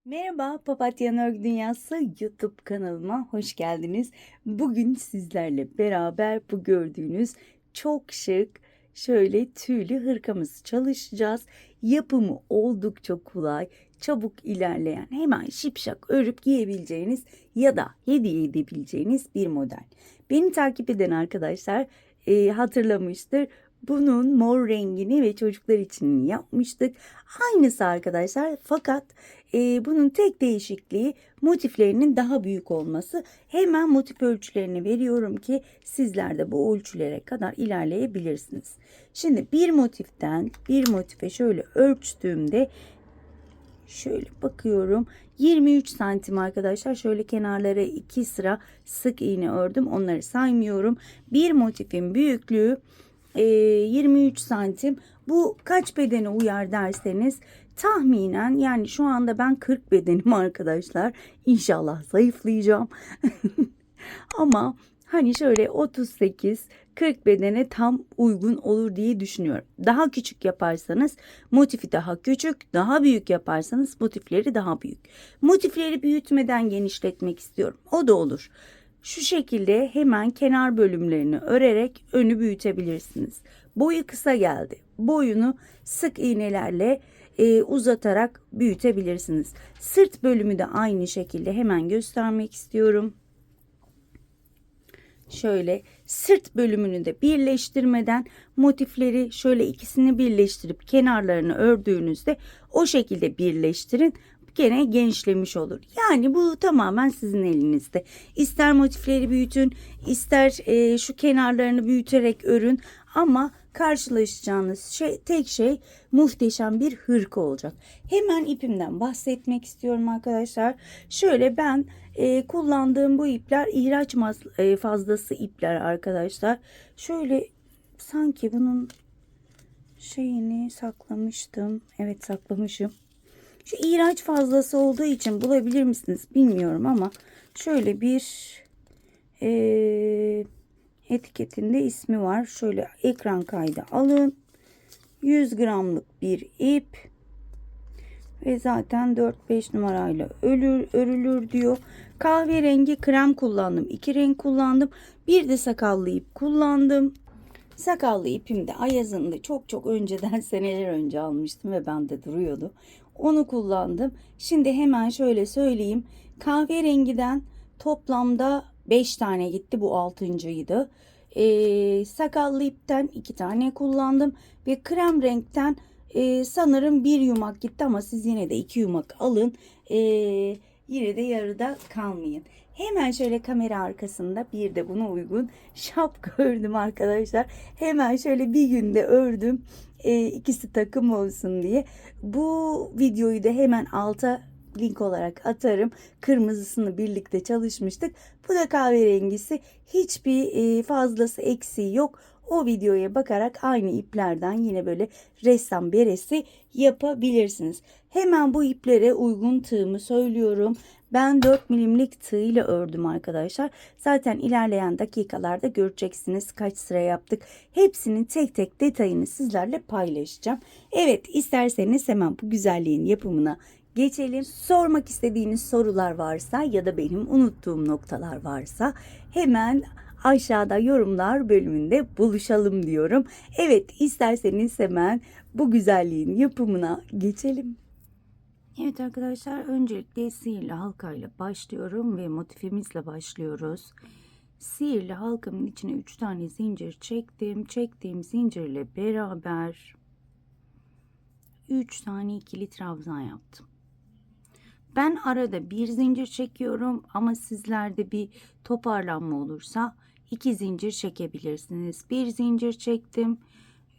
Merhaba, Papatya Örgü Dünyası YouTube kanalıma hoş geldiniz. Bugün sizlerle beraber bu gördüğünüz çok şık şöyle tüylü hırkamızı çalışacağız. Yapımı oldukça kolay, çabuk ilerleyen, hemen şipşak örüp giyebileceğiniz ya da hediye edebileceğiniz bir model. Beni takip eden arkadaşlar hatırlamıştır. Bunun mor rengini ve çocuklar için yapmıştık. Aynısı arkadaşlar, fakat bunun tek değişikliği motiflerinin daha büyük olması. Hemen motif ölçülerini veriyorum ki sizler de bu ölçülere kadar ilerleyebilirsiniz. Şimdi bir motiften bir motife şöyle ölçtüğümde şöyle bakıyorum, 23 santim arkadaşlar. Şöyle kenarlara 2 sıra sık iğne ördüm, onları saymıyorum. Bir motifin büyüklüğü 23 santim. Bu kaç bedene uyar derseniz, tahminen, yani şu anda ben 40 bedenim arkadaşlar. İnşallah zayıflayacağım. Ama hani şöyle 38-40 bedene tam uygun olur diye düşünüyorum. Daha küçük yaparsanız motifi daha küçük, daha büyük yaparsanız motifleri daha büyük. Motifleri büyütmeden genişletmek istiyorum, o da olur. Şu şekilde hemen kenar bölümlerini örerek önü büyütebilirsiniz. Boyu kısa geldi, boyunu sık iğnelerle uzatarak büyütebilirsiniz. Sırt bölümü de aynı şekilde hemen göstermek istiyorum. Şöyle sırt bölümünü de birleştirmeden motifleri şöyle ikisini birleştirip kenarlarını ördüğünüzde o şekilde birleştirin. Gene genişlemiş olur. Yani bu tamamen sizin elinizde. İster motifleri büyütün, ister şu kenarlarını büyüterek örün, ama karşılaşacağınız tek şey muhteşem bir hırka olacak. Hemen ipimden bahsetmek istiyorum arkadaşlar. Şöyle ben kullandığım bu ipler ihraç fazlası ipler arkadaşlar. Şöyle sanki bunun şeyini saklamıştım. Evet, saklamışım. Şu ihraç fazlası olduğu için bulabilir misiniz bilmiyorum, ama şöyle bir etiketinde ismi var. Şöyle ekran kaydı alın. 100 gramlık bir ip ve zaten 4-5 numarayla örülür diyor. Kahverengi krem kullandım. 2 renk kullandım. Bir de sakallı ip kullandım. Sakallı ipim de Ayaz'ın çok çok önceden seneler önce almıştım ve bende duruyordu. Onu kullandım. Şimdi hemen şöyle söyleyeyim. Kahverengiden toplamda 5 tane gitti. Bu 6.'ydı. Sakallı ipten 2 tane kullandım. Ve krem renkten sanırım bir yumak gitti, ama siz yine de 2 yumak alın. Yine de yarıda kalmayın. Hemen şöyle kamera arkasında bir de buna uygun şapka ördüm arkadaşlar. Hemen şöyle bir günde ördüm. İkisi takım olsun diye. Bu videoyu da hemen alta link olarak atarım. Kırmızısını birlikte çalışmıştık. Bu da kahverengisi. Hiçbir fazlası eksiği yok. O videoya bakarak aynı iplerden yine böyle ressam beresi yapabilirsiniz. Hemen bu iplere uygun tığımı söylüyorum. Ben 4 milimlik tığ ile ördüm arkadaşlar. Zaten ilerleyen dakikalarda göreceksiniz kaç sıra yaptık. Hepsinin tek tek detayını sizlerle paylaşacağım. Evet, isterseniz hemen bu güzelliğin yapımına geçelim. Sormak istediğiniz sorular varsa ya da benim unuttuğum noktalar varsa hemen aşağıda yorumlar bölümünde buluşalım diyorum. Evet, isterseniz hemen bu güzelliğin yapımına geçelim. Evet arkadaşlar, öncelikle sihirli halkayla başlıyorum ve motifimizle başlıyoruz. Sihirli halkamın içine 3 tane zincir çektim. Çektiğim zincirle beraber 3 tane ikili trabzan yaptım. Ben arada bir zincir çekiyorum, ama sizlerde bir toparlanma olursa 2 zincir çekebilirsiniz. Bir zincir çektim.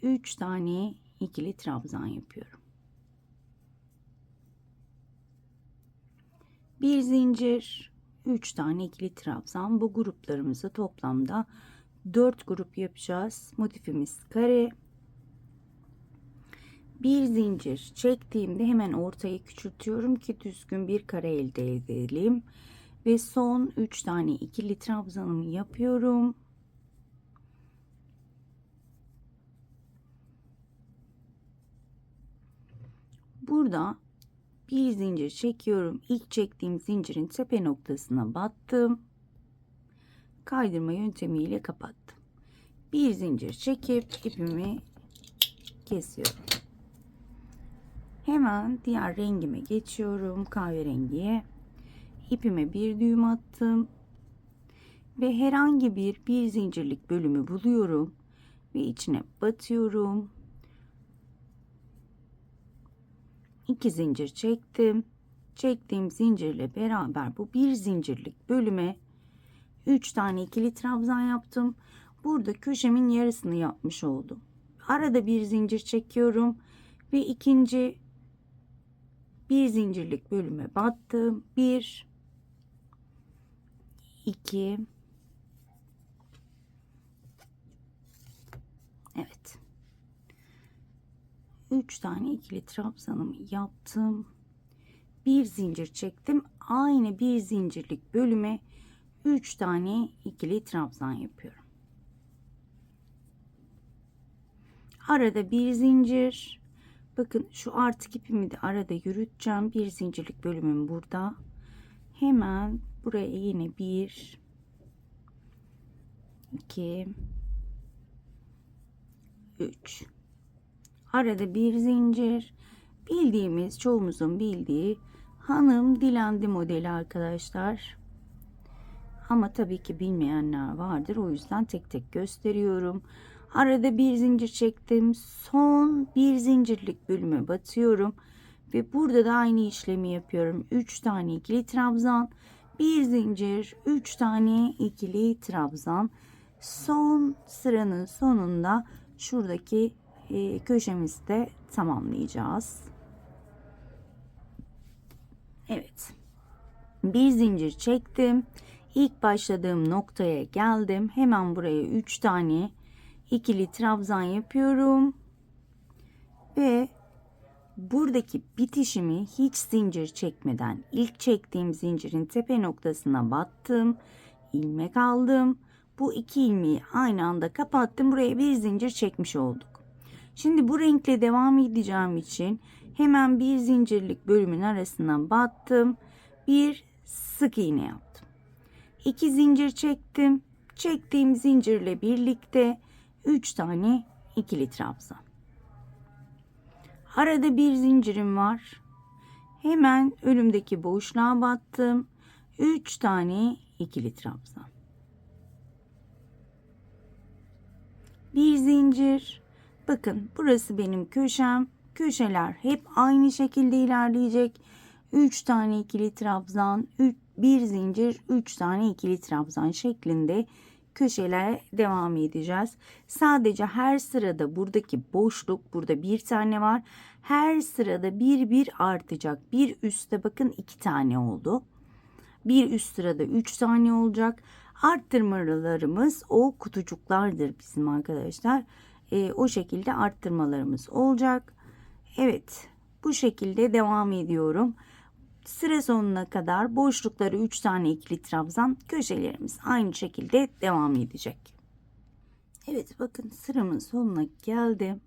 3 tane ikili trabzan yapıyorum. Bir zincir, 3 tane ikili trabzan. Bu gruplarımızı toplamda 4 grup yapacağız. Motifimiz kare. Bir zincir çektiğimde hemen ortayı küçültüyorum ki düzgün bir kare elde edelim. Ve son 3 tane ikili trabzanımı yapıyorum. Burada Bir zincir çekiyorum. İlk çektiğim zincirin tepe noktasına battım. Kaydırma yöntemiyle kapattım. Bir zincir çekip ipimi kesiyorum. Hemen diğer rengime geçiyorum. Kahverengiye. İpime bir düğüm attım. Ve herhangi bir zincirlik bölümü buluyorum. Ve içine batıyorum. 2 zincir çektim. Çektiğim zincirle beraber bu bir zincirlik bölüme 3 tane ikili trabzan yaptım. Burada köşemin yarısını yapmış oldum. Arada bir zincir çekiyorum ve ikinci bir zincirlik bölüme battım. 1 2 Evet. 3 tane ikili trabzanımı yaptım. Bir zincir çektim. Aynı bir zincirlik bölüme 3 tane ikili trabzan yapıyorum. Arada bir zincir. Bakın şu artık ipimi de arada yürüteceğim. Bir zincirlik bölümüm burada. Hemen buraya yine 1 2 3 arada bir zincir. Bildiğimiz, çoğumuzun bildiği hanım dilendi modeli arkadaşlar. Ama tabii ki bilmeyenler vardır. O yüzden tek tek gösteriyorum. Arada bir zincir çektim. Son bir zincirlik bölüme batıyorum. Ve burada da aynı işlemi yapıyorum. 3 tane ikili trabzan. Bir zincir. 3 tane ikili trabzan. Son sıranın sonunda şuradaki köşemizi de tamamlayacağız. Evet. Bir zincir çektim. İlk başladığım noktaya geldim. Hemen buraya 3 tane ikili trabzan yapıyorum. Ve buradaki bitişimi hiç zincir çekmeden ilk çektiğim zincirin tepe noktasına battım. İlmek aldım. Bu iki ilmeği aynı anda kapattım. Buraya bir zincir çekmiş olduk. Şimdi bu renkle devam edeceğim için hemen bir zincirlik bölümün arasından battım. Bir sık iğne yaptım. 2 zincir çektim. Çektiğim zincirle birlikte 3 tane ikili trabzan. Arada bir zincirim var. Hemen önümdeki boşluğa battım. 3 tane ikili trabzan. Bir zincir. Bakın burası benim köşem. Köşeler hep aynı şekilde ilerleyecek. 3 tane ikili trabzan, bir zincir, 3 tane ikili trabzan şeklinde köşelere devam edeceğiz. Sadece her sırada buradaki boşluk, burada bir tane var. Her sırada bir artacak. Bir üstte bakın 2 tane oldu. Bir üst sırada 3 tane olacak. Arttırmalarımız o kutucuklardır bizim arkadaşlar. O şekilde arttırmalarımız olacak. Evet, bu şekilde devam ediyorum. Sıra sonuna kadar boşlukları 3 tane ikili trabzan, köşelerimiz aynı şekilde devam edecek. Evet, bakın sıramın sonuna geldim.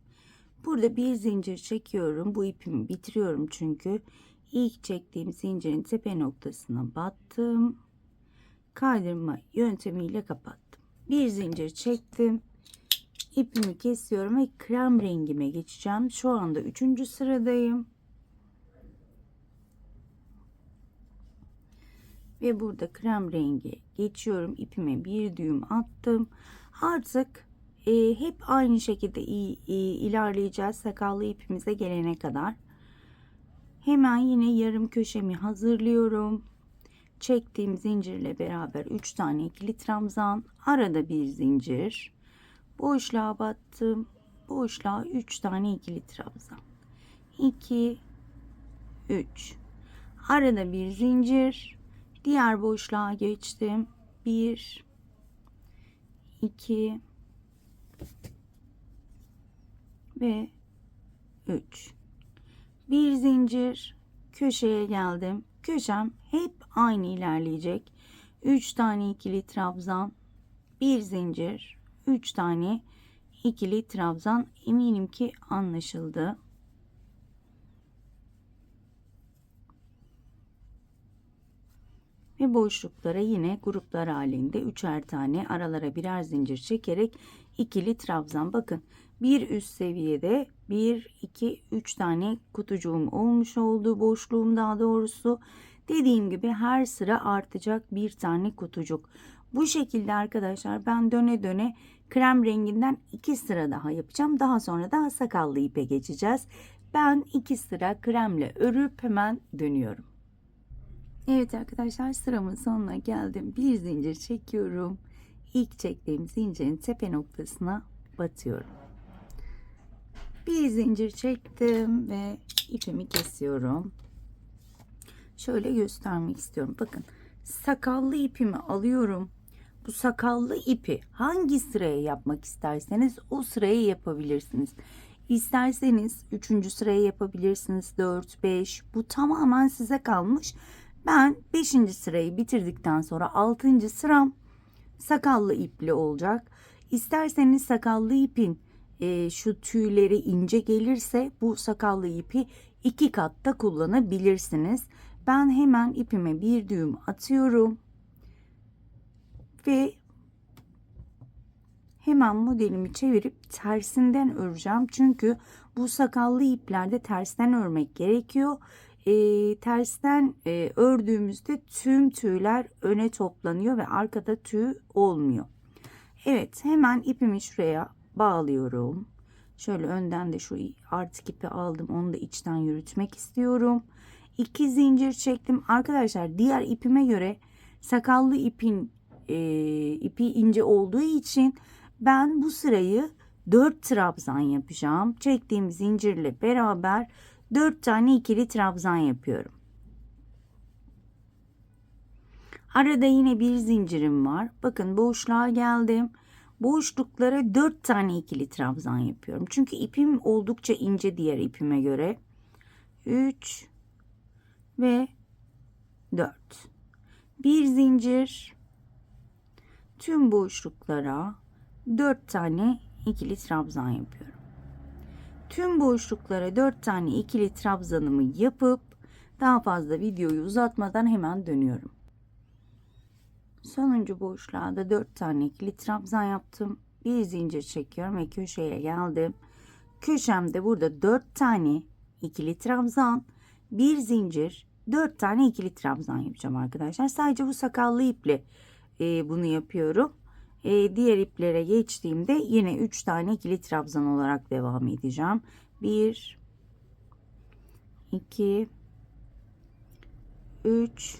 Burada bir zincir çekiyorum. Bu ipimi bitiriyorum çünkü. İlk çektiğim zincirin tepe noktasına battım. Kaydırma yöntemiyle kapattım. Bir zincir çektim. İpimi kesiyorum ve krem rengime geçeceğim. Şu anda 3. sıradayım. Ve burada krem rengi geçiyorum. İpime bir düğüm attım. Artık hep aynı şekilde ilerleyeceğiz sakallı ipimize gelene kadar. Hemen yine yarım köşemi hazırlıyorum. Çektiğim zincirle beraber 3 tane ikili trabzan, arada bir zincir, boşluğa battım. Boşluğa 3 tane ikili trabzan. 2 3 arada bir zincir, diğer boşluğa geçtim. 1 2 ve 3. Bir zincir, köşeye geldim. Köşem hep aynı ilerleyecek. 3 tane ikili trabzan, bir zincir, 3 tane ikili trabzan. Eminim ki anlaşıldı. Ve boşluklara yine gruplar halinde üçer tane, aralara birer zincir çekerek ikili trabzan. Bakın bir üst seviyede 1 2 3 tane kutucuğum olmuş oldu, boşluğum daha doğrusu. Dediğim gibi her sıra artacak bir tane kutucuk. Bu şekilde arkadaşlar ben döne döne krem renginden 2 sıra daha yapacağım. Daha sonra da sakallı ipe geçeceğiz. Ben 2 sıra kremle örüp hemen dönüyorum. Evet arkadaşlar, sıramın sonuna geldim. Bir zincir çekiyorum. İlk çektiğim zincirin tepe noktasına batıyorum. Bir zincir çektim ve ipimi kesiyorum. Şöyle göstermek istiyorum. Bakın, sakallı ipimi alıyorum. Bu sakallı ipi hangi sıraya yapmak isterseniz o sıraya yapabilirsiniz. İsterseniz 3. sıraya yapabilirsiniz. 4, 5, bu tamamen size kalmış. Ben 5. sırayı bitirdikten sonra 6. sıram sakallı ipli olacak. İsterseniz sakallı ipin şu tüyleri ince gelirse bu sakallı ipi 2 katta kullanabilirsiniz. Ben hemen ipime bir düğüm atıyorum ve hemen modelimi çevirip tersinden öreceğim. Çünkü bu sakallı iplerde tersten örmek gerekiyor. Tersten ördüğümüzde tüm tüyler öne toplanıyor ve arkada tüy olmuyor. Evet, hemen ipimi şuraya bağlıyorum. Şöyle önden de şu artık ipi aldım, onu da içten yürütmek istiyorum. 2 zincir çektim arkadaşlar. Diğer ipime göre sakallı ipin ipi ince olduğu için ben bu sırayı 4 trabzan yapacağım. Çektiğim zincirle beraber 4 tane ikili trabzan yapıyorum. Arada yine bir zincirim var. Bakın, boşluğa geldim. Boşluklara 4 tane ikili trabzan yapıyorum. Çünkü ipim oldukça ince diğer ipime göre. 3 ve 4. Bir zincir. Tüm boşluklara 4 tane ikili trabzan yapıyorum. Tüm boşluklara 4 tane ikili trabzanımı yapıp daha fazla videoyu uzatmadan hemen dönüyorum. Sonuncu boşluğa da 4 tane ikili trabzan yaptım. Bir zincir çekiyorum ve köşeye geldim. Köşemde burada 4 tane ikili trabzan, bir zincir, 4 tane ikili trabzan yapacağım arkadaşlar. Sadece bu sakallı iple bunu yapıyorum. Diğer iplere geçtiğimde yine 3 tane ikili trabzan olarak devam edeceğim. 1 2 3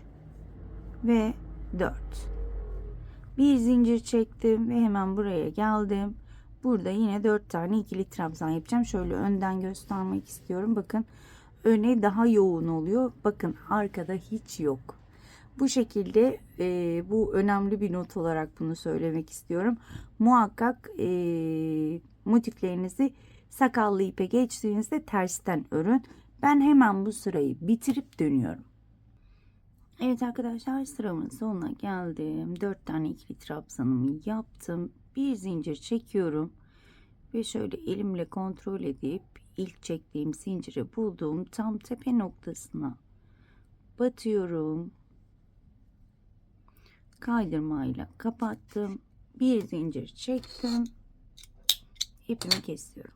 ve 4. Bir zincir çektim ve hemen buraya geldim. Burada yine 4 tane ikili trabzan yapacağım. Şöyle önden göstermek istiyorum. Bakın, öne daha yoğun oluyor. Bakın, arkada hiç yok. Bu şekilde bu önemli bir not olarak bunu söylemek istiyorum. Muhakkak motiflerinizi sakallı ipe geçtiğinizde tersten örün. Ben hemen bu sırayı bitirip dönüyorum. Evet arkadaşlar, sıramın sonuna geldim. 4 tane ikili trabzanımı yaptım. Bir zincir çekiyorum ve şöyle elimle kontrol edip ilk çektiğim zinciri bulduğum tam tepe noktasına batıyorum. Kaydırmayla kapattım. Bir zincir çektim. İpimi kesiyorum.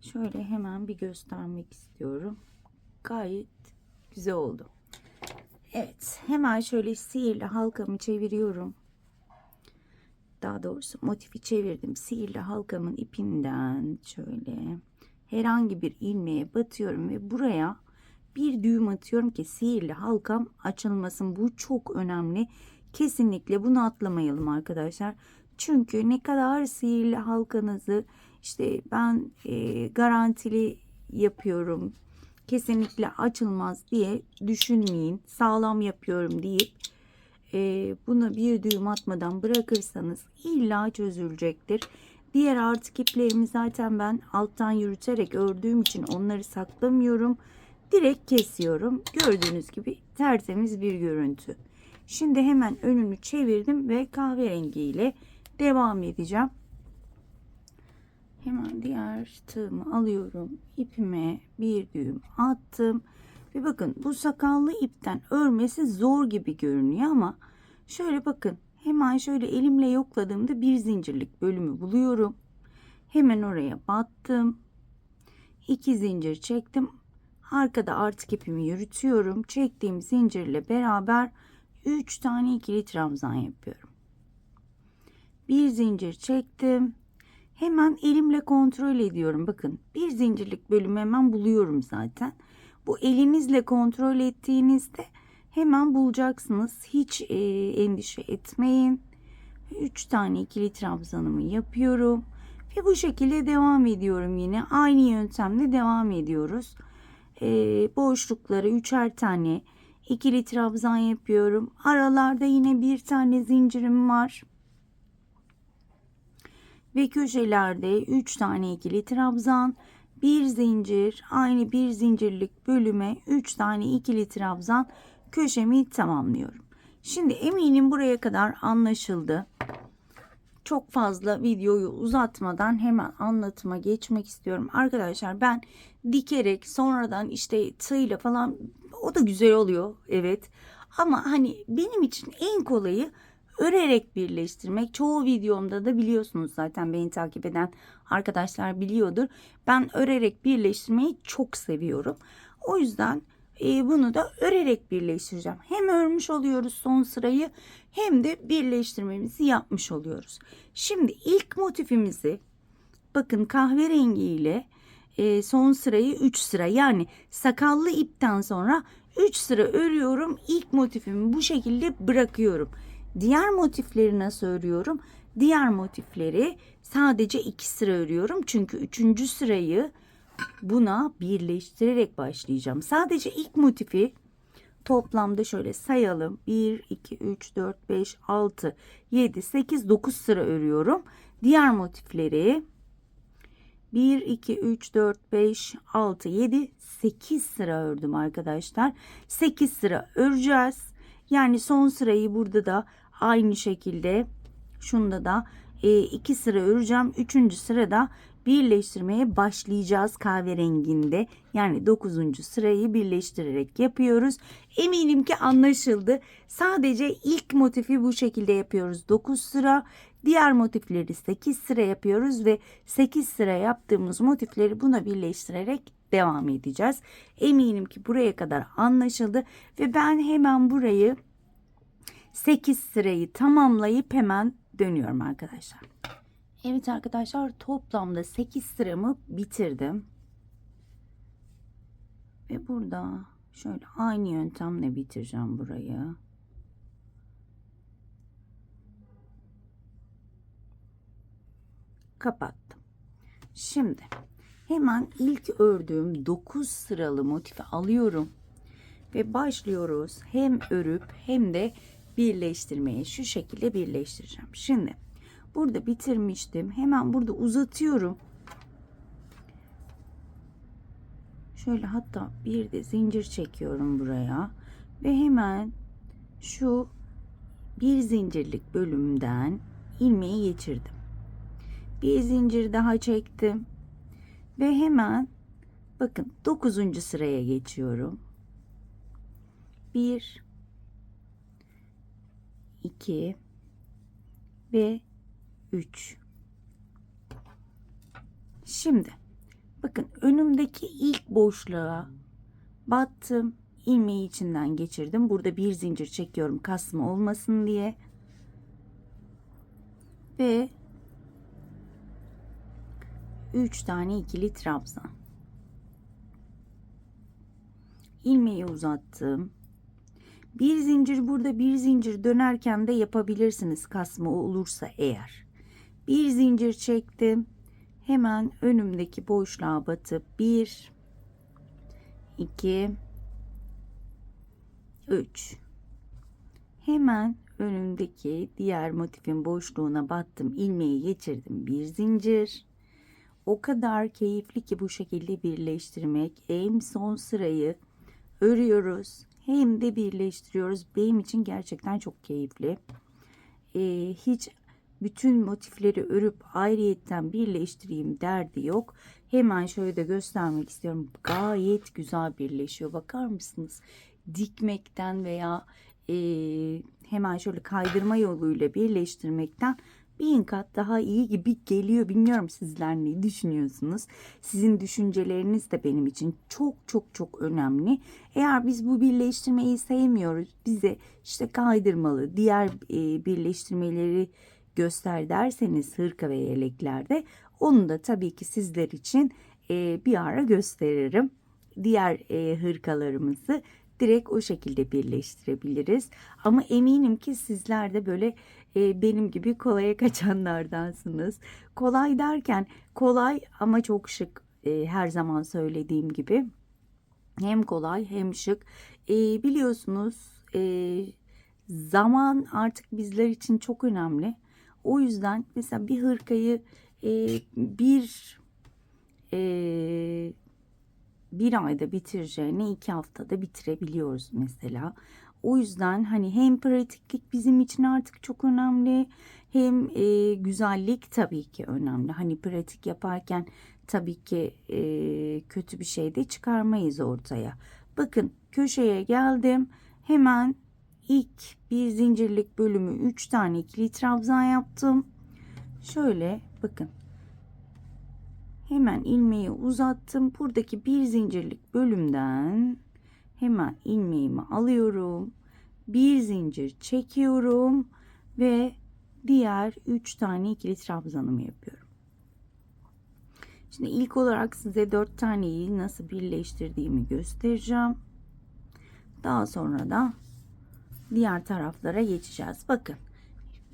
Şöyle hemen bir göstermek istiyorum. Gayet güzel oldu. Evet, hemen şöyle sihirli halkamı çeviriyorum. Daha doğrusu motifi çevirdim. Sihirli halkamın ipinden şöyle herhangi bir ilmeğe batıyorum ve buraya bir düğüm atıyorum ki sihirli halkam açılmasın. Bu çok önemli. Kesinlikle bunu atlamayalım arkadaşlar. Çünkü ne kadar sihirli halkanızı işte ben garantili yapıyorum, kesinlikle açılmaz diye düşünmeyin. Sağlam yapıyorum deyip buna bir düğüm atmadan bırakırsanız illa çözülecektir. Diğer artık iplerimi zaten ben alttan yürüterek ördüğüm için onları saklamıyorum. Direkt kesiyorum. Gördüğünüz gibi tertemiz bir görüntü. Şimdi hemen önünü çevirdim ve kahverengi ile devam edeceğim. Hemen diğer tığımı alıyorum. İpime bir düğüm attım. Ve bakın bu sakallı ipten örmesi zor gibi görünüyor ama şöyle bakın, hemen şöyle elimle yokladığımda bir zincirlik bölümü buluyorum. Hemen oraya battım. 2 zincir çektim. Arkada artık ipimi yürütüyorum. Çektiğim zincirle beraber 3 tane ikili trabzan yapıyorum. Bir zincir çektim. Hemen elimle kontrol ediyorum. Bakın bir zincirlik bölümü hemen buluyorum zaten. Bu elinizle kontrol ettiğinizde hemen bulacaksınız. Hiç endişe etmeyin. 3 tane ikili trabzanımı yapıyorum. Ve bu şekilde devam ediyorum yine. Aynı yöntemle devam ediyoruz. Boşluklara 3'er tane ikili trabzan yapıyorum. Aralarda yine bir tane zincirim var. Ve köşelerde 3 tane ikili trabzan, bir zincir, aynı bir zincirlik bölüme 3 tane ikili trabzan, köşemi tamamlıyorum. Şimdi eminim buraya kadar anlaşıldı. Çok fazla videoyu uzatmadan hemen anlatıma geçmek istiyorum. Arkadaşlar ben dikerek sonradan işte tığla falan, o da güzel oluyor evet. Ama hani benim için en kolayı örerek birleştirmek. Çoğu videomda da biliyorsunuz zaten, beni takip eden arkadaşlar biliyordur. Ben örerek birleştirmeyi çok seviyorum. O yüzden bunu da örerek birleştireceğim. Hem örmüş oluyoruz son sırayı, hem de birleştirmemizi yapmış oluyoruz. Şimdi ilk motifimizi bakın kahverengi ile son sırayı 3 sıra, yani sakallı ipten sonra 3 sıra örüyorum. İlk motifimi bu şekilde bırakıyorum. Diğer motifleri nasıl örüyorum? Diğer motifleri sadece 2 sıra örüyorum. Çünkü 3. sırayı buna birleştirerek başlayacağım. Sadece ilk motifi toplamda şöyle sayalım. 1, 2, 3, 4, 5, 6, 7, 8, 9 sıra örüyorum. Diğer motifleri 1, 2, 3, 4, 5, 6, 7, 8 sıra ördüm arkadaşlar. 8 sıra öreceğiz. Yani son sırayı burada da aynı şekilde, şunda da 2 sıra öreceğim. 3. sırada birleştirmeye başlayacağız kahverenginde. Yani 9. sırayı birleştirerek yapıyoruz. Eminim ki anlaşıldı. Sadece ilk motifi bu şekilde yapıyoruz. 9 sıra. Diğer motifleri 8 sıra yapıyoruz ve 8 sıra yaptığımız motifleri buna birleştirerek devam edeceğiz. Eminim ki buraya kadar anlaşıldı ve ben hemen burayı 8 sırayı tamamlayıp hemen dönüyorum arkadaşlar. Evet arkadaşlar, toplamda 8 sıramı bitirdim. Ve burada şöyle aynı yöntemle bitireceğim burayı. Kapattım. Şimdi hemen ilk ördüğüm 9 sıralı motifi alıyorum. Ve başlıyoruz hem örüp hem de birleştirmeye. Şu şekilde birleştireceğim. Şimdi burada bitirmiştim. Hemen burada uzatıyorum. Şöyle, hatta bir de zincir çekiyorum buraya. Ve hemen şu bir zincirlik bölümden ilmeği geçirdim. Bir zincir daha çektim. Ve hemen bakın 9. sıraya geçiyorum. 1, 2 ve 3. Şimdi bakın önümdeki ilk boşluğa battım. İlmeği içinden geçirdim. Burada bir zincir çekiyorum kasma olmasın diye. Ve 3 tane ikili trabzan. İlmeği uzattım. Bir zincir, burada bir zincir dönerken de yapabilirsiniz kasma olursa eğer. Bir zincir çektim. Hemen önümdeki boşluğa batıp 1, 2, 3. Hemen önümdeki diğer motifin boşluğuna battım. İlmeği geçirdim. Bir zincir. O kadar keyifli ki bu şekilde birleştirmek. Hem son sırayı örüyoruz hem de birleştiriyoruz. Benim için gerçekten çok keyifli. Hiç bütün motifleri örüp ayrıyetten birleştireyim derdi yok. Hemen şöyle de göstermek istiyorum. Gayet güzel birleşiyor. Bakar mısınız? Dikmekten veya hemen şöyle kaydırma yoluyla birleştirmekten bin kat daha iyi gibi geliyor. Bilmiyorum sizler ne düşünüyorsunuz? Sizin düşünceleriniz de benim için çok çok çok önemli. Eğer biz bu birleştirmeyi sevmiyoruz, bize işte kaydırmalı, diğer birleştirmeleri göster derseniz hırka ve yeleklerde, onu da tabii ki sizler için bir ara gösteririm. Diğer hırkalarımızı direkt o şekilde birleştirebiliriz. Ama eminim ki sizler de böyle benim gibi kolaya kaçanlardansınız. Kolay derken kolay ama çok şık, her zaman söylediğim gibi. Hem kolay hem şık. Biliyorsunuz zaman artık bizler için çok önemli. O yüzden mesela bir hırkayı bir ayda bitireceğini 2 haftada bitirebiliyoruz mesela. O yüzden hani hem pratiklik bizim için artık çok önemli, hem güzellik tabii ki önemli. Hani pratik yaparken tabii ki kötü bir şey de çıkarmayız ortaya. Bakın köşeye geldim. Hemen ilk bir zincirlik bölümü 3 tane ikili trabzan yaptım. Şöyle bakın. Hemen ilmeği uzattım. Buradaki bir zincirlik bölümden hemen ilmeğimi alıyorum. Bir zincir çekiyorum ve diğer 3 tane ikili trabzanımı yapıyorum. Şimdi ilk olarak size 4 taneyi nasıl birleştirdiğimi göstereceğim. Daha sonra da diğer taraflara geçeceğiz. Bakın.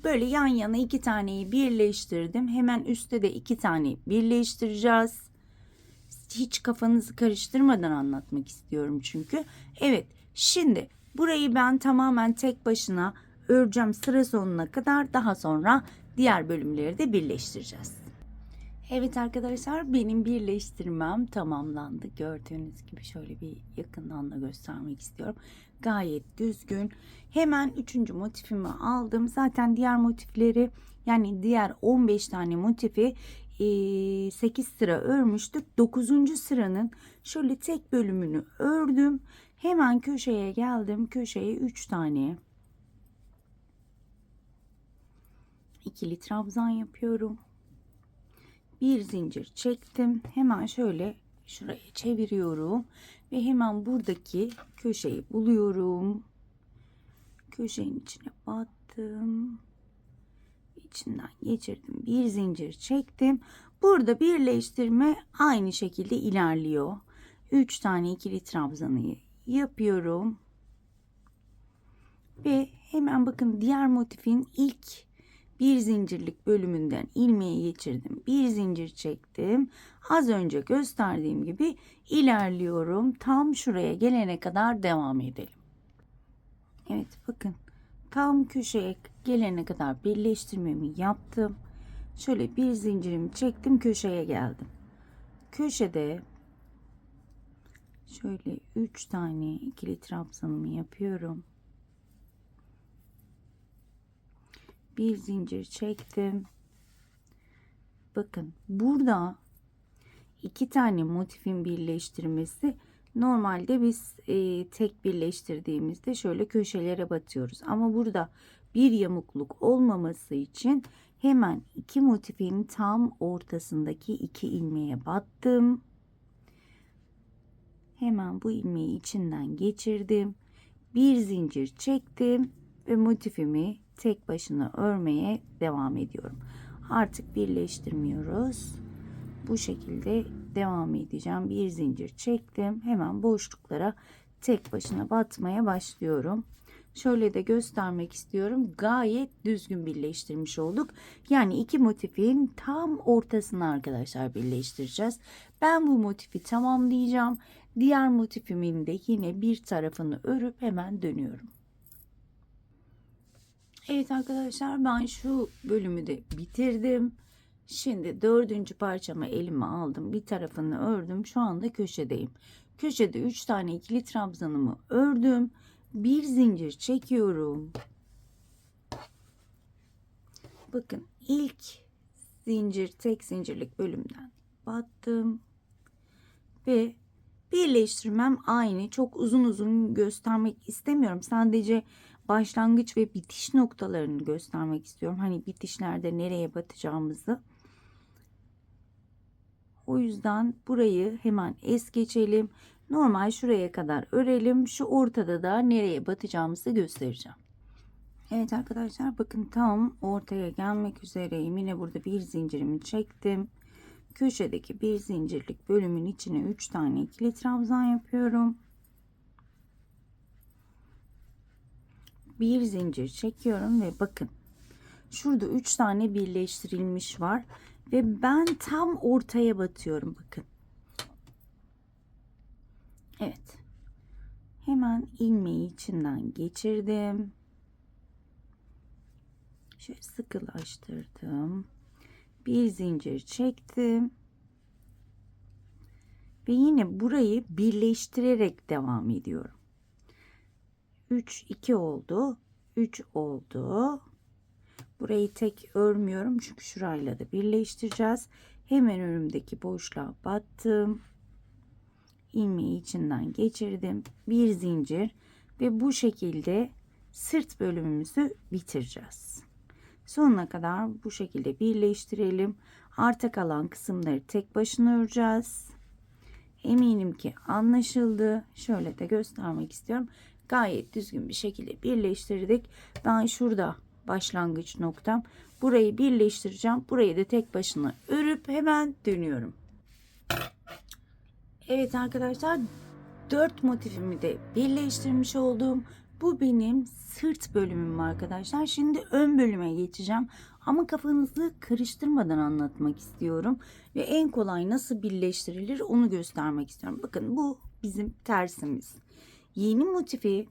Böyle yan yana 2 taneyi birleştirdim. Hemen üstte de 2 tane birleştireceğiz. Hiç kafanızı karıştırmadan anlatmak istiyorum çünkü. Evet, şimdi burayı ben tamamen tek başına öreceğim sıra sonuna kadar. Daha sonra diğer bölümleri de birleştireceğiz. Evet arkadaşlar, benim birleştirmem tamamlandı. Gördüğünüz gibi şöyle bir yakından da göstermek istiyorum. Gayet düzgün. Hemen 3. motifimi aldım. Zaten diğer motifleri, yani diğer 15 tane motifi 8 sıra örmüştük. 9. sıranın şöyle tek bölümünü ördüm. Hemen köşeye geldim. Köşeye 3 tane ikili trabzan yapıyorum. Bir zincir çektim. Hemen şöyle şuraya çeviriyorum ve hemen buradaki köşeyi buluyorum. Köşenin içine battım. İçinden geçirdim. Bir zincir çektim. Burada birleştirme aynı şekilde ilerliyor. 3 tane ikili trabzanı yapıyorum. Ve hemen bakın diğer motifin ilk bir zincirlik bölümünden ilmeği geçirdim. Bir zincir çektim. Az önce gösterdiğim gibi ilerliyorum. Tam şuraya gelene kadar devam edelim. Evet bakın. Tam köşeye gelene kadar birleştirmemi yaptım. Şöyle bir zincirimi çektim. Köşeye geldim. Köşede şöyle 3 tane ikili trabzanımı yapıyorum. Bir zincir çektim. Bakın burada 2 tane motifin birleştirmesi, normalde biz tek birleştirdiğimizde şöyle köşelere batıyoruz. Ama burada bir yamukluk olmaması için hemen 2 motifin tam ortasındaki 2 ilmeğe battım. Hemen bu ilmeği içinden geçirdim. Bir zincir çektim ve motifimi tek başına örmeye devam ediyorum. Artık birleştirmiyoruz. Bu şekilde devam edeceğim. Bir zincir çektim. Hemen boşluklara tek başına batmaya başlıyorum. Şöyle de göstermek istiyorum. Gayet düzgün birleştirmiş olduk. Yani 2 motifin tam ortasını arkadaşlar birleştireceğiz. Ben bu motifi tamamlayacağım. Diğer motifimin de yine bir tarafını örüp hemen dönüyorum. Evet arkadaşlar, ben şu bölümü de bitirdim. Şimdi 4. parçamı elime aldım. Bir tarafını ördüm. Şu anda köşedeyim. Köşede 3 tane ikili trabzanımı ördüm. Bir zincir çekiyorum. Bakın ilk zincir, tek zincirlik bölümden battım ve birleştirmem aynı. Çok uzun uzun göstermek istemiyorum. Sadece başlangıç ve bitiş noktalarını göstermek istiyorum. Hani bitişlerde nereye batacağımızı. O yüzden burayı hemen es geçelim. Normal şuraya kadar örelim. Şu ortada da nereye batacağımızı göstereceğim. Evet arkadaşlar, bakın tam ortaya gelmek üzereyim. Yine burada bir zincirimi çektim. Köşedeki bir zincirlik bölümün içine 3 tane ikili trabzan yapıyorum. Bir zincir çekiyorum ve bakın şurada 3 tane birleştirilmiş var ve ben tam ortaya batıyorum, bakın. Evet. Hemen ilmeği içinden geçirdim. Şöyle sıkılaştırdım. Bir zincir çektim. Ve yine burayı birleştirerek devam ediyorum. 3 2 oldu. 3 oldu. Burayı tek örmüyorum çünkü şurayla da birleştireceğiz. Hemen önümdeki boşluğa battım. İlmeği içinden geçirdim. Bir zincir ve bu şekilde sırt bölümümüzü bitireceğiz. Sonuna kadar bu şekilde birleştirelim. Arta kalan kısımları tek başına öreceğiz. Eminim ki anlaşıldı. Şöyle de göstermek istiyorum. Gayet düzgün bir şekilde birleştirdik. Ben şurada başlangıç noktam. Burayı birleştireceğim. Burayı da tek başına örüp hemen dönüyorum. Evet arkadaşlar, 4 motifimi de birleştirmiş oldum. Bu benim sırt bölümüm arkadaşlar. Şimdi ön bölüme geçeceğim. Ama kafanızı karıştırmadan anlatmak istiyorum. Ve en kolay nasıl birleştirilir onu göstermek istiyorum. Bakın bu bizim tersimiz. Yeni motifi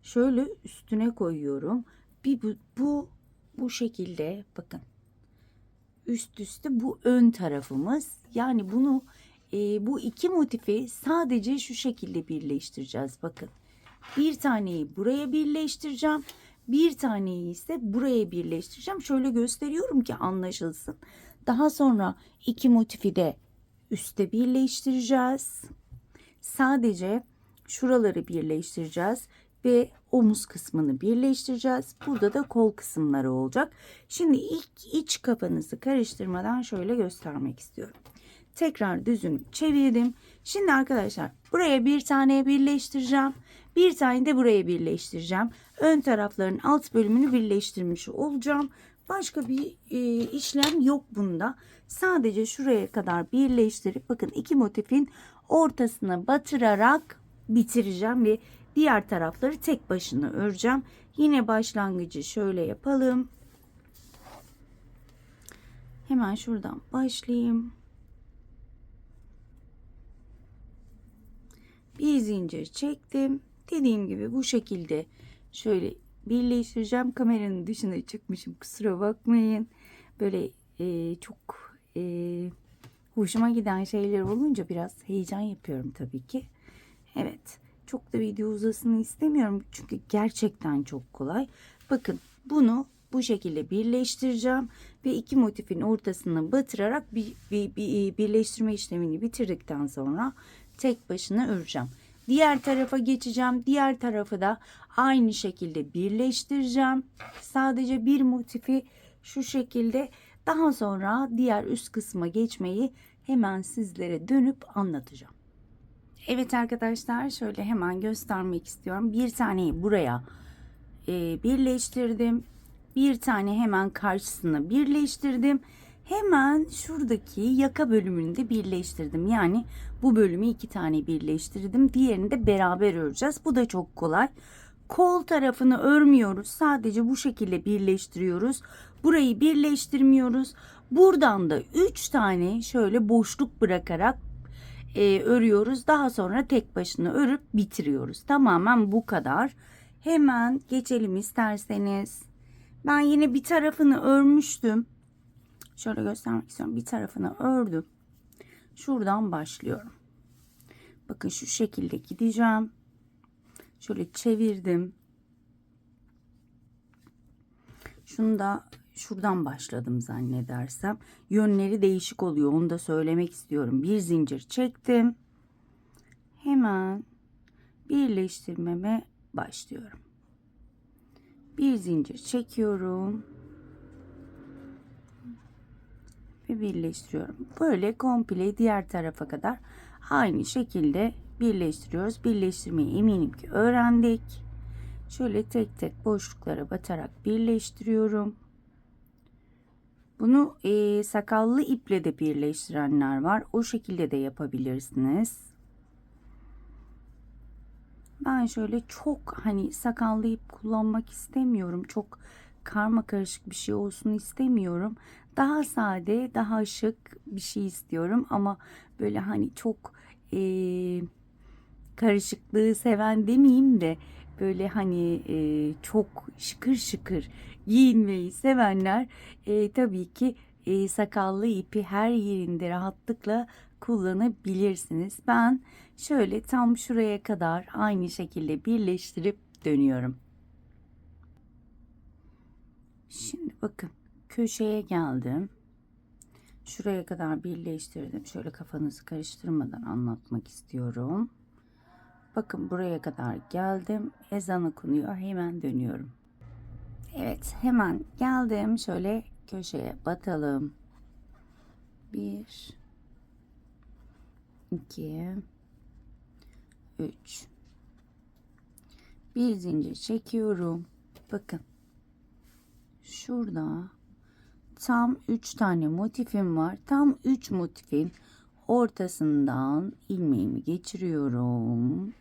şöyle üstüne koyuyorum. Bu şekilde bakın. Üst üste bu ön tarafımız. Yani bunu bu iki motifi sadece şu şekilde birleştireceğiz. Bakın. Bir taneyi buraya birleştireceğim. Bir taneyi ise buraya birleştireceğim. Şöyle gösteriyorum ki anlaşılsın. Daha sonra iki motifi de üste birleştireceğiz. Sadece şuraları birleştireceğiz ve omuz kısmını birleştireceğiz. Burada da kol kısımları olacak. Şimdi ilk iç kafanızı karıştırmadan şöyle göstermek istiyorum. Tekrar düzünü çevirdim. Şimdi arkadaşlar buraya bir tane birleştireceğim. Bir tane de buraya birleştireceğim. Ön tarafların alt bölümünü birleştirmiş olacağım. Başka bir işlem yok bunda. Sadece şuraya kadar birleştirip bakın iki motifin ortasına batırarak bitireceğim ve diğer tarafları tek başına öreceğim. Yine başlangıcı şöyle yapalım. Hemen şuradan başlayayım. Bir zincir çektim. Dediğim gibi bu şekilde şöyle birleştireceğim. Kameranın dışına çıkmışım, kusura bakmayın. Böyle çok hoşuma giden şeyler olunca biraz heyecan yapıyorum tabii ki. Evet, çok da video uzasını istemiyorum çünkü gerçekten çok kolay. Bakın bunu bu şekilde birleştireceğim ve iki motifin ortasına batırarak bir birleştirme işlemini bitirdikten sonra tek başına öreceğim. Diğer tarafa geçeceğim. Diğer tarafı da aynı şekilde birleştireceğim. Sadece bir motifi şu şekilde. Daha sonra diğer üst kısma geçmeyi hemen sizlere dönüp anlatacağım. Evet arkadaşlar, şöyle hemen göstermek istiyorum. Bir taneyi buraya birleştirdim. Bir tane hemen karşısına birleştirdim. Hemen şuradaki yaka bölümünü de birleştirdim. Yani bu bölümü iki tane birleştirdim. Diğerini de beraber öreceğiz. Bu da çok kolay. Kol tarafını örmüyoruz. Sadece bu şekilde birleştiriyoruz. Burayı birleştirmiyoruz. Buradan da 3 tane şöyle boşluk bırakarak örüyoruz. Daha sonra tek başına örüp bitiriyoruz. Tamamen bu kadar. Hemen geçelim isterseniz. Ben yine bir tarafını örmüştüm. Şöyle göstermek istiyorum. Bir tarafını ördüm. Şuradan başlıyorum. Bakın şu şekilde gideceğim. Şöyle çevirdim. Şunu da şuradan başladım zannedersem. Yönleri değişik oluyor. Onu da söylemek istiyorum. Bir zincir çektim. Hemen birleştirmeme başlıyorum. Bir zincir çekiyorum ve birleştiriyorum. Böyle komple diğer tarafa kadar aynı şekilde birleştiriyoruz. Birleştirmeyi eminim ki öğrendik. Şöyle tek tek boşluklara batarak birleştiriyorum. Bunu sakallı iple de birleştirenler var. O şekilde de yapabilirsiniz. Ben şöyle çok hani sakallı ip kullanmak istemiyorum. Çok karma karışık bir şey olsun istemiyorum. Daha sade, daha şık bir şey istiyorum. Ama böyle hani çok karışıklığı seven demeyeyim de böyle hani çok şıkır şıkır giyinmeyi sevenler tabii ki sakallı ipi her yerinde rahatlıkla kullanabilirsiniz. Ben şöyle tam şuraya kadar aynı şekilde birleştirip dönüyorum. Şimdi bakın köşeye geldim. Şuraya kadar birleştirdim. Şöyle kafanızı karıştırmadan anlatmak istiyorum. Bakın buraya kadar geldim. Ezan okunuyor. Hemen dönüyorum. Evet, hemen geldim. Şöyle köşeye batalım. 1 2 3 bir zincir çekiyorum. Bakın. Şurada tam 3 tane motifim var. Tam 3 motifin ortasından ilmeğimi geçiriyorum.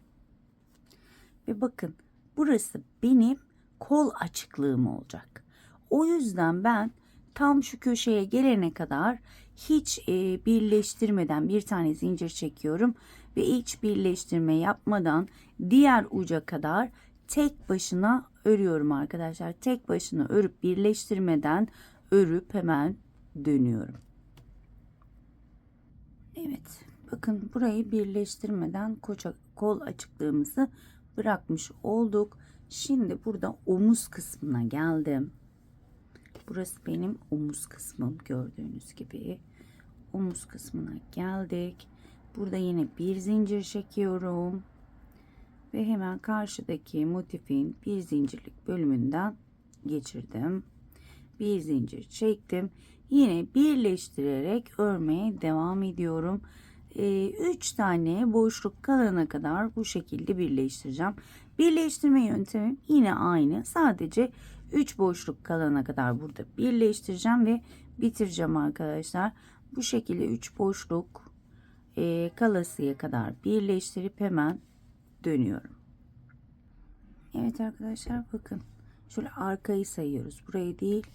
Ve bakın burası benim kol açıklığım olacak. O yüzden ben tam şu köşeye gelene kadar hiç birleştirmeden bir tane zincir çekiyorum ve hiç birleştirme yapmadan diğer uca kadar tek başına örüyorum arkadaşlar. Tek başına örüp birleştirmeden örüp hemen dönüyorum. Evet, bakın burayı birleştirmeden kol açıklığımızı bırakmış olduk. Şimdi burada omuz kısmına geldim. Burası benim omuz kısmım, gördüğünüz gibi. Omuz kısmına geldik. Burada yine bir zincir çekiyorum. Ve hemen karşıdaki motifin bir zincirlik bölümünden geçirdim. Bir zincir çektim. Yine birleştirerek örmeye devam ediyorum. 3 tane boşluk kalana kadar bu şekilde birleştireceğim. Birleştirme yöntemim yine aynı. Sadece 3 boşluk kalana kadar burada birleştireceğim ve bitireceğim arkadaşlar. Bu şekilde 3 boşluk kalasıya kadar birleştirip hemen dönüyorum. Evet arkadaşlar, bakın. Şöyle arkayı sayıyoruz. Burayı değil.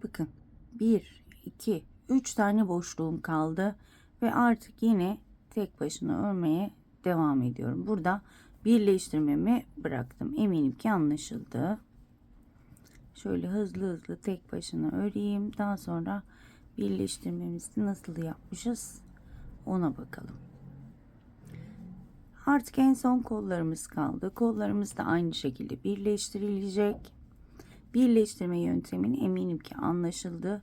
Bakın 1, 2, 3 tane boşluğum kaldı. Ve artık yine tek başına örmeye devam ediyorum. Burada birleştirmemi bıraktım. Eminim ki anlaşıldı. Şöyle hızlı hızlı tek başına öreyim. Daha sonra birleştirmemizi nasıl yapmışız ona bakalım. Artık en son kollarımız kaldı. Kollarımız da aynı şekilde birleştirilecek. Birleştirme yöntemini eminim ki anlaşıldı.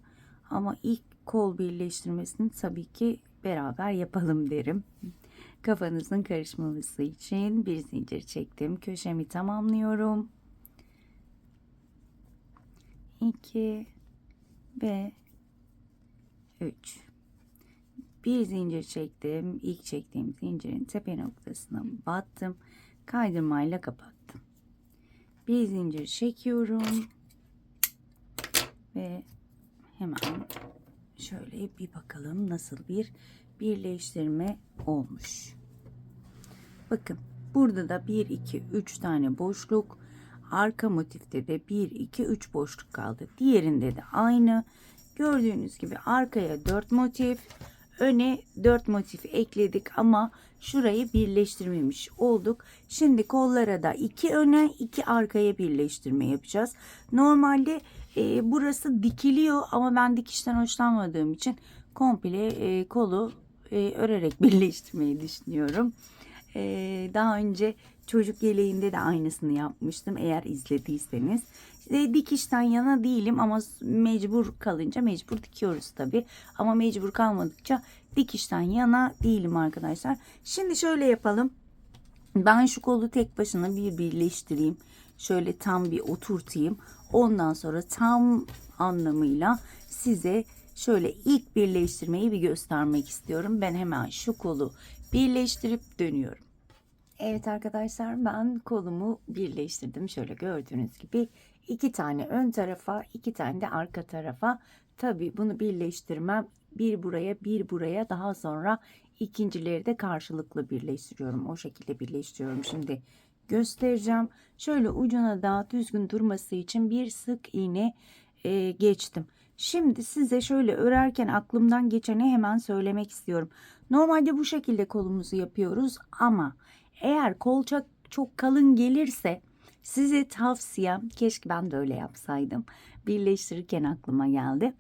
Ama ilk kol birleştirmesini tabii ki beraber yapalım derim. Kafanızın karışmaması için bir zincir çektim. Köşemi tamamlıyorum. 2 ve 3. Bir zincir çektim. İlk çektiğim zincirin tepe noktasına battım. Kaydırmayla kapattım. Bir zincir çekiyorum. Ve hemen şöyle bir bakalım nasıl bir birleştirme olmuş. Bakın burada da 1 2 3 tane boşluk, arka motifte de 1 2 3 boşluk kaldı. Diğerinde de aynı. Gördüğünüz gibi arkaya 4 motif, öne 4 motif ekledik ama şurayı birleştirmemiş olduk. Şimdi kollara da 2 öne 2 arkaya birleştirme yapacağız. Normalde burası dikiliyor ama ben dikişten hoşlanmadığım için komple kolu örerek birleştirmeyi düşünüyorum. Daha önce çocuk yeleğinde de aynısını yapmıştım eğer izlediyseniz. Dikişten yana değilim ama mecbur kalınca mecbur dikiyoruz tabi. Ama mecbur kalmadıkça dikişten yana değilim arkadaşlar. Şimdi şöyle yapalım. Ben şu kolu tek başına bir birleştireyim. Şöyle tam bir oturtayım. Ondan sonra tam anlamıyla size şöyle ilk birleştirmeyi bir göstermek istiyorum. Ben hemen şu kolu birleştirip dönüyorum. Evet arkadaşlar, ben kolumu birleştirdim. Şöyle gördüğünüz gibi 2 tane ön tarafa, 2 tane de arka tarafa. Tabi bunu birleştirmem. Bir buraya, bir buraya, daha sonra ikincileri de karşılıklı birleştiriyorum. O şekilde birleştiriyorum. Şimdi göstereceğim. Şöyle ucuna da düzgün durması için bir sık iğne geçtim. Şimdi size şöyle örerken aklımdan geçeni hemen söylemek istiyorum. Normalde bu şekilde kolumuzu yapıyoruz ama eğer kol çok kalın gelirse size tavsiyem, keşke ben de öyle yapsaydım. Birleştirirken aklıma geldi.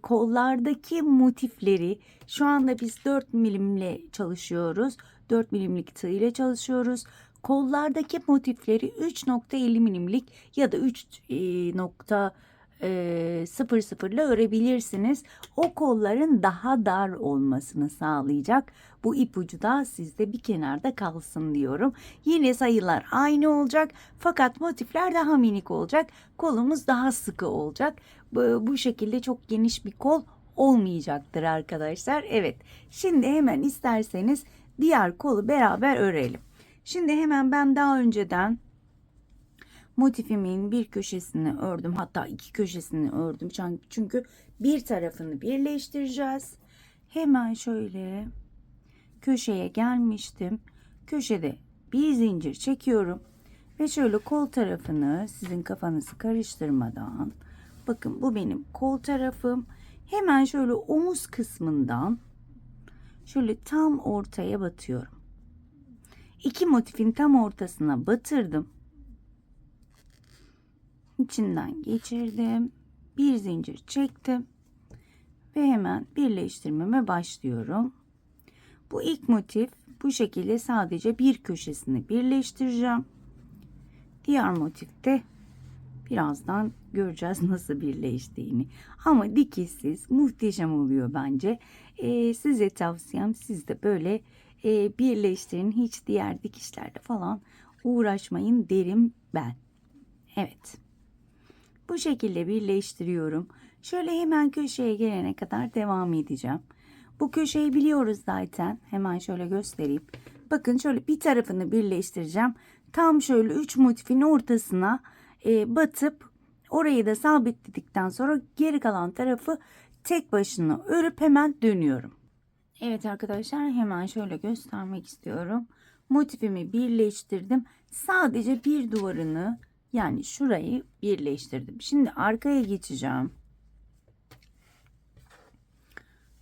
Kollardaki motifleri şu anda biz 4 milimle çalışıyoruz. 4 milimlik tığ ile çalışıyoruz. Kollardaki motifleri 3.50 milimlik ya da 3.00 ile örebilirsiniz. O kolların daha dar olmasını sağlayacak. Bu ipucu da sizde bir kenarda kalsın diyorum. Yine sayılar aynı olacak fakat motifler daha minik olacak. Kolumuz daha sıkı olacak. Bu şekilde çok geniş bir kol olmayacaktır arkadaşlar. Evet, şimdi hemen isterseniz diğer kolu beraber örelim. Şimdi hemen ben daha önceden motifimin bir köşesini ördüm, hatta 2 köşesini ördüm çünkü bir tarafını birleştireceğiz. Hemen şöyle köşeye gelmiştim. Köşede bir zincir çekiyorum ve şöyle kol tarafını, sizin kafanızı karıştırmadan, bakın bu benim kol tarafım, hemen şöyle omuz kısmından şöyle tam ortaya batıyorum. 2 motifin tam ortasına batırdım. İçinden geçirdim. Bir zincir çektim ve hemen birleştirmeme başlıyorum. Bu ilk motif bu şekilde, sadece bir köşesini birleştireceğim. Diğer motifte birazdan göreceğiz nasıl birleştiğini. Ama dikişsiz muhteşem oluyor bence. Size tavsiyem, siz de böyle birleştirin. Hiç diğer dikişlerde falan uğraşmayın derim ben. Evet. Bu şekilde birleştiriyorum. Şöyle hemen köşeye gelene kadar devam edeceğim. Bu köşeyi biliyoruz zaten. Hemen şöyle göstereyim. Bakın şöyle bir tarafını birleştireceğim. Tam şöyle 3 motifin ortasına batıp orayı da sabitledikten sonra geri kalan tarafı tek başına örüp hemen dönüyorum. Evet arkadaşlar, hemen şöyle göstermek istiyorum. Motifimi birleştirdim. Sadece bir duvarını, yani şurayı birleştirdim. Şimdi arkaya geçeceğim.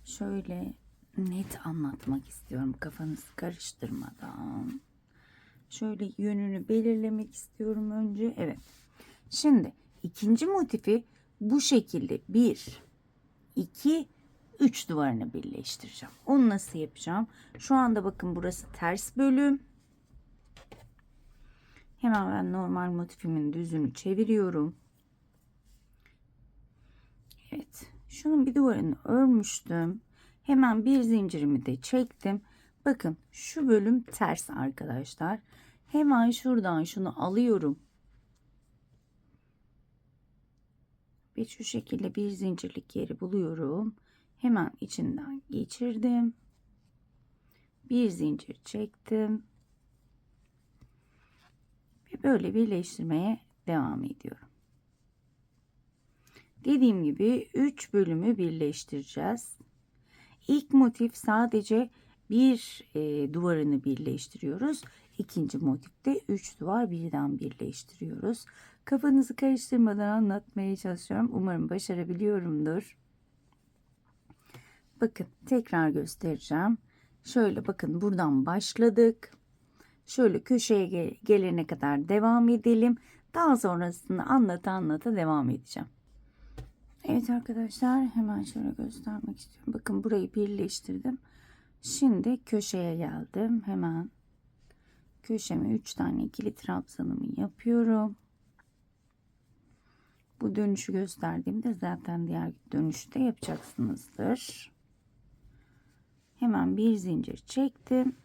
Şöyle net anlatmak istiyorum kafanızı karıştırmadan. Şöyle yönünü belirlemek istiyorum önce. Evet. Şimdi ikinci motifi bu şekilde 1, 2, 3 duvarını birleştireceğim. Onu nasıl yapacağım? Şu anda bakın burası ters bölüm. Hemen ben normal motifimin düzünü çeviriyorum. Evet. Şunun bir duvarını örmüştüm. Hemen bir zincirimi de çektim. Bakın şu bölüm ters arkadaşlar. Hemen şuradan şunu alıyorum. Ve şu şekilde bir zincirlik yeri buluyorum. Hemen içinden geçirdim. Bir zincir çektim. Ve böyle birleştirmeye devam ediyorum. Dediğim gibi 3 bölümü birleştireceğiz. İlk motif sadece bir duvarını birleştiriyoruz. İkinci motifte 3 duvar birden birleştiriyoruz. Kafanızı karıştırmadan anlatmaya çalışıyorum. Umarım başarabiliyorumdur. Bakın tekrar göstereceğim. Şöyle bakın, buradan başladık. Şöyle köşeye gelene kadar devam edelim. Daha sonrasında anlata devam edeceğim. Evet arkadaşlar, hemen şöyle göstermek istiyorum. Bakın burayı birleştirdim. Şimdi köşeye geldim. Hemen köşeme 3 tane ikili trabzanımı yapıyorum. Bu dönüşü gösterdiğimde zaten diğer dönüşü de yapacaksınızdır. Hemen bir zincir çektim.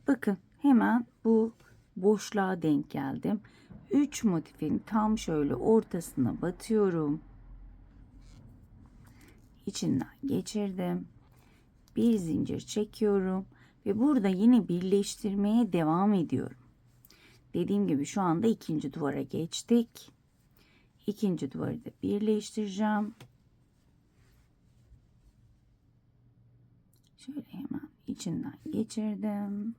Bakın hemen bu boşluğa denk geldim. 3 motifin tam şöyle ortasına batıyorum. İçinden geçirdim. Bir zincir çekiyorum ve burada yine birleştirmeye devam ediyorum. Dediğim gibi şu anda ikinci duvara geçtik. İkinci duvarı da birleştireceğim. Şöyle hemen içinden geçirdim.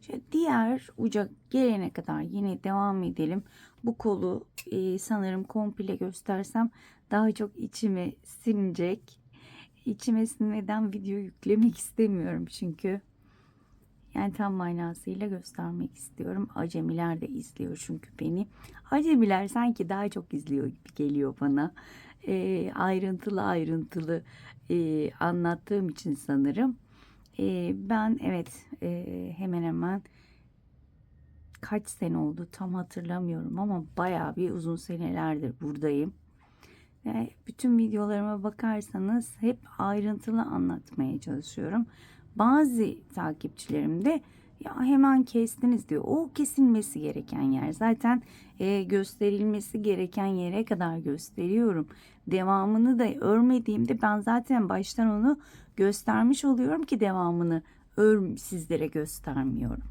Şöyle diğer uca gelene kadar yine devam edelim. Bu kolu sanırım komple göstersem daha çok içime sinecek. İçime sinmeden video yüklemek istemiyorum çünkü. Yani tam manasıyla göstermek istiyorum. Acemiler de izliyor çünkü beni. Acemiler sanki daha çok izliyor gibi geliyor bana. Ayrıntılı ayrıntılı anlattığım için sanırım. Ben evet hemen hemen kaç sene oldu tam hatırlamıyorum ama bayağı bir uzun senelerdir buradayım. Ve bütün videolarıma bakarsanız hep ayrıntılı anlatmaya çalışıyorum. Bazı takipçilerim de ya hemen kestiniz diyor. O kesilmesi gereken yer. Zaten gösterilmesi gereken yere kadar gösteriyorum. Devamını da örmediğimde ben zaten baştan onu göstermiş oluyorum ki devamını sizlere göstermiyorum.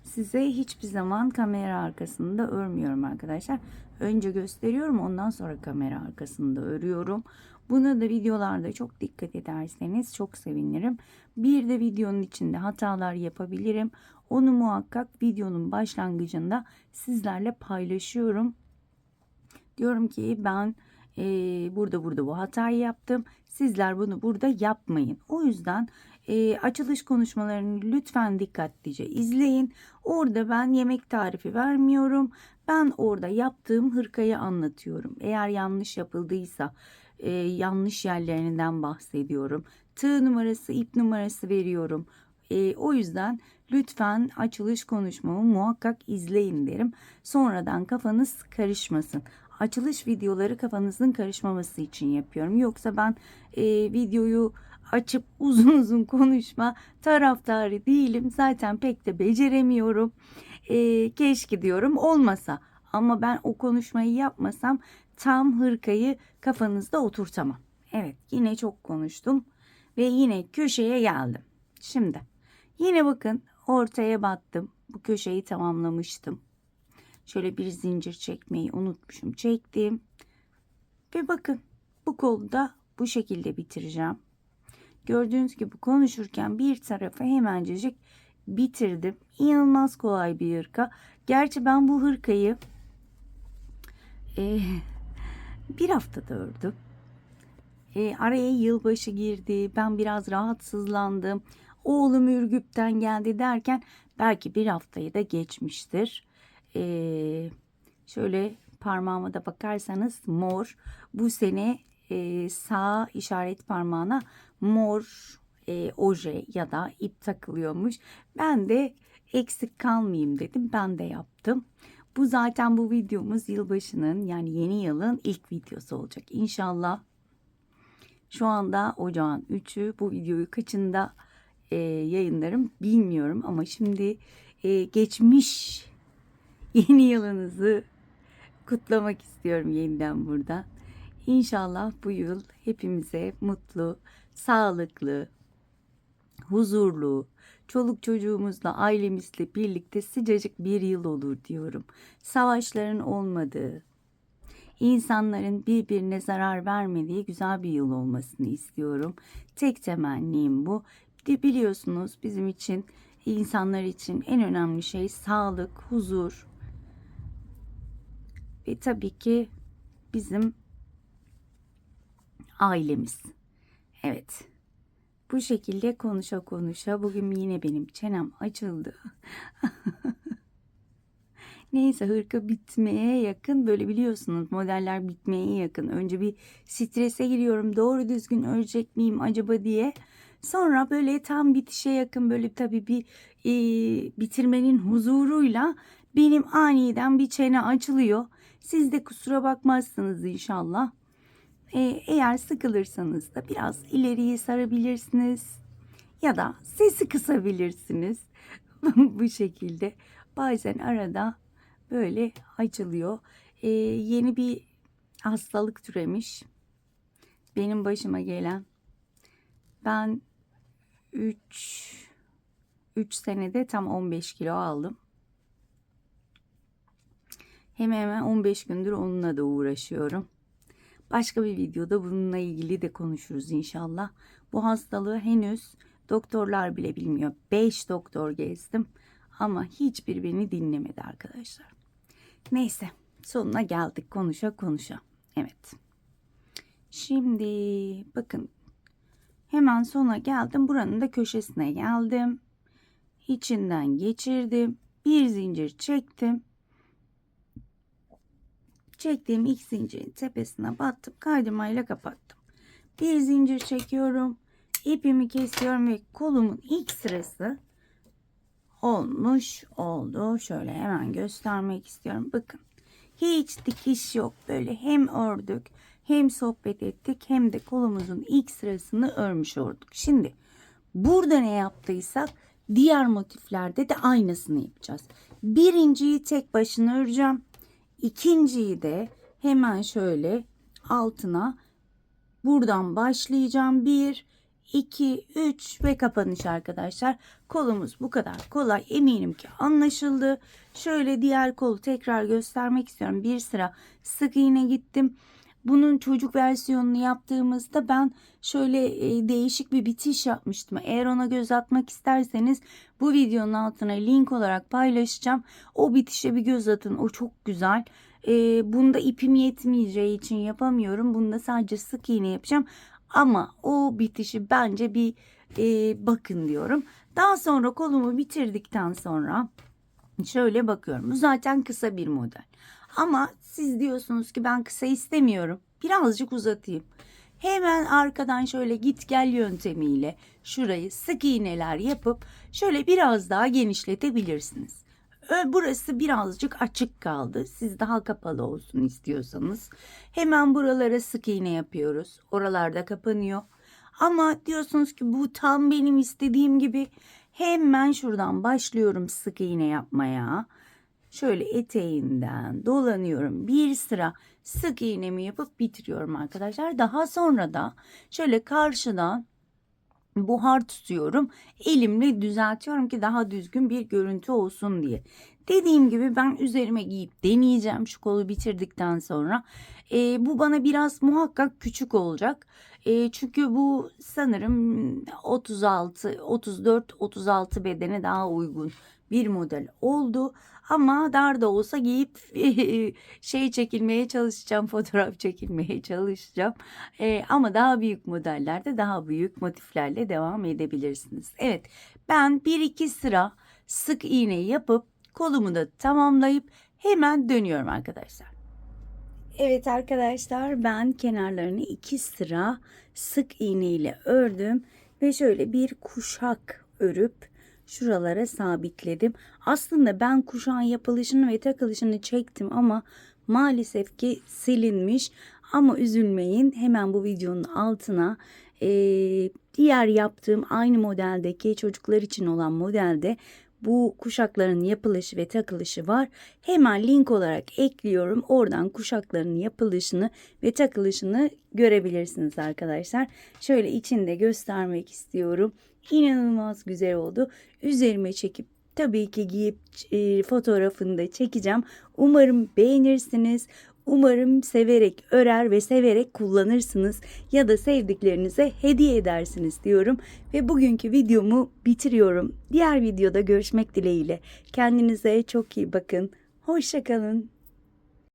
Size hiçbir zaman kamera arkasında örmüyorum arkadaşlar. Önce gösteriyorum, ondan sonra kamera arkasında örüyorum. Buna da videolarda çok dikkat ederseniz çok sevinirim. Bir de videonun içinde hatalar yapabilirim. Onu muhakkak videonun başlangıcında sizlerle paylaşıyorum. Diyorum ki ben burada bu hatayı yaptım. Sizler bunu burada yapmayın. O yüzden açılış konuşmalarını lütfen dikkatlice izleyin. Orada ben yemek tarifi vermiyorum. Ben orada yaptığım hırkayı anlatıyorum. Eğer yanlış yapıldıysa yanlış yerlerinden bahsediyorum. Tığ numarası, ip numarası veriyorum. O yüzden lütfen açılış konuşmamı muhakkak izleyin derim. Sonradan kafanız karışmasın. Açılış videoları kafanızın karışmaması için yapıyorum. Yoksa ben videoyu açıp uzun uzun konuşma taraftarı değilim. Zaten pek de beceremiyorum. Keşke diyorum olmasa. Ama ben o konuşmayı yapmasam tam hırkayı kafanızda oturtamam. Evet, yine çok konuştum ve yine köşeye geldim. Şimdi yine bakın ortaya battım. Bu köşeyi tamamlamıştım. Şöyle bir zincir çekmeyi unutmuşum. Çektim. Ve bakın bu kolu da bu şekilde bitireceğim. Gördüğünüz gibi konuşurken bir tarafı hemencecik bitirdim. İnanılmaz kolay bir hırka. Gerçi ben bu hırkayı bir haftada ördüm. Araya yılbaşı girdi. Ben biraz rahatsızlandım. Oğlum Ürgüp'ten geldi derken belki bir haftayı da geçmiştir. Şöyle parmağıma da bakarsanız mor. Bu sene sağ işaret parmağına mor oje ya da ip takılıyormuş. Ben de eksik kalmayayım dedim. Ben de yaptım. Bu zaten bu videomuz yılbaşının yani yeni yılın ilk videosu olacak inşallah. Şu anda ocağın 3'ü. Bu videoyu kaçında yayınlarım bilmiyorum ama şimdi geçmiş yeni yılınızı kutlamak istiyorum yeniden buradan. İnşallah bu yıl hepimize mutlu, sağlıklı, huzurlu, çoluk çocuğumuzla, ailemizle birlikte sıcacık bir yıl olur diyorum. Savaşların olmadığı, insanların birbirine zarar vermediği güzel bir yıl olmasını istiyorum. Tek temennim bu. Biliyorsunuz bizim için, insanlar için en önemli şey sağlık, huzur ve tabii ki bizim ailemiz. Evet. Bu şekilde konuşa konuşa bugün yine benim çenem açıldı. Neyse hırka bitmeye yakın, böyle biliyorsunuz modeller bitmeye yakın. Önce bir strese giriyorum, doğru düzgün örecek miyim acaba diye. Sonra böyle tam bitişe yakın böyle tabii bir bitirmenin huzuruyla benim aniden bir çene açılıyor. Siz de kusura bakmazsınız inşallah. Eğer sıkılırsanız da biraz ileriye sarabilirsiniz ya da sesi kısabilirsiniz. Bu şekilde bazen arada böyle açılıyor. Yeni bir hastalık türemiş. Benim başıma gelen. Ben 3 senede tam 15 kilo aldım. Hemen hemen 15 gündür onunla da uğraşıyorum. Başka bir videoda bununla ilgili de konuşuruz inşallah. Bu hastalığı henüz doktorlar bile bilmiyor. 5 doktor gezdim ama hiçbir beni dinlemedi arkadaşlar. Neyse, sonuna geldik konuşa konuşa. Evet. Şimdi bakın, hemen sona geldim. Buranın da köşesine geldim. İçinden geçirdim. Bir zincir çektim. Çektiğim ilk zincirin tepesine battım. Kaydırmayla kapattım. Bir zincir çekiyorum. İpimi kesiyorum ve kolumun ilk sırası olmuş oldu. Şöyle hemen göstermek istiyorum. Bakın, hiç dikiş yok. Böyle hem ördük, hem sohbet ettik, hem de kolumuzun ilk sırasını örmüş olduk. Şimdi burada ne yaptıysak diğer motiflerde de aynısını yapacağız. Birinciyi tek başına öreceğim. İkinciyi de hemen şöyle altına buradan başlayacağım. 1, 2, 3 ve kapanış arkadaşlar. Kolumuz bu kadar kolay. Eminim ki anlaşıldı. Şöyle diğer kolu tekrar göstermek istiyorum. Bir sıra sık iğne gittim. Bunun çocuk versiyonunu yaptığımızda ben şöyle değişik bir bitiş yapmıştım. Eğer ona göz atmak isterseniz bu videonun altına link olarak paylaşacağım. O bitişe bir göz atın. O çok güzel. Bunda ipim yetmeyeceği için yapamıyorum. Bunda sadece sık iğne yapacağım. Ama o bitişi bence bir bakın diyorum. Daha sonra kolumu bitirdikten sonra şöyle bakıyorum. Bu zaten kısa bir model. Ama siz diyorsunuz ki ben kısa istemiyorum. Birazcık uzatayım. Hemen arkadan şöyle git gel yöntemiyle şurayı sık iğneler yapıp şöyle biraz daha genişletebilirsiniz. Burası birazcık açık kaldı. Siz daha kapalı olsun istiyorsanız. Hemen buralara sık iğne yapıyoruz. Oralarda kapanıyor. Ama diyorsunuz ki bu tam benim istediğim gibi. Hemen şuradan başlıyorum sık iğne yapmaya. Şöyle eteğinden dolanıyorum. Bir sıra sık iğnemi yapıp bitiriyorum arkadaşlar. Daha sonra da şöyle karşıdan buhar tutuyorum. Elimle düzeltiyorum ki daha düzgün bir görüntü olsun diye. Dediğim gibi ben üzerime giyip deneyeceğim şu kolu bitirdikten sonra. Bu bana biraz muhakkak küçük olacak. Çünkü bu sanırım 36, 34, 36 bedene daha uygun bir model oldu. Ama dar da olsa giyip şey çekilmeye çalışacağım, fotoğraf çekilmeye çalışacağım. Ama daha büyük modellerde daha büyük motiflerle devam edebilirsiniz. Evet, ben 1-2 sıra sık iğne yapıp kolumu da tamamlayıp hemen dönüyorum arkadaşlar. Evet arkadaşlar, ben kenarlarını 2 sıra sık iğne ile ördüm ve şöyle bir kuşak örüp şuralara sabitledim. Aslında ben kuşağın yapılışını ve takılışını çektim ama maalesef ki silinmiş. Ama üzülmeyin, hemen bu videonun altına diğer yaptığım aynı modeldeki çocuklar için olan modelde bu kuşakların yapılışı ve takılışı var. Hemen link olarak ekliyorum. Oradan kuşakların yapılışını ve takılışını görebilirsiniz arkadaşlar. Şöyle içinde göstermek istiyorum. İnanılmaz güzel oldu. Üzerime çekip tabii ki giyip fotoğrafını da çekeceğim. Umarım beğenirsiniz. Umarım severek örer ve severek kullanırsınız ya da sevdiklerinize hediye edersiniz diyorum. Ve bugünkü videomu bitiriyorum. Diğer videoda görüşmek dileğiyle. Kendinize çok iyi bakın. Hoşça kalın.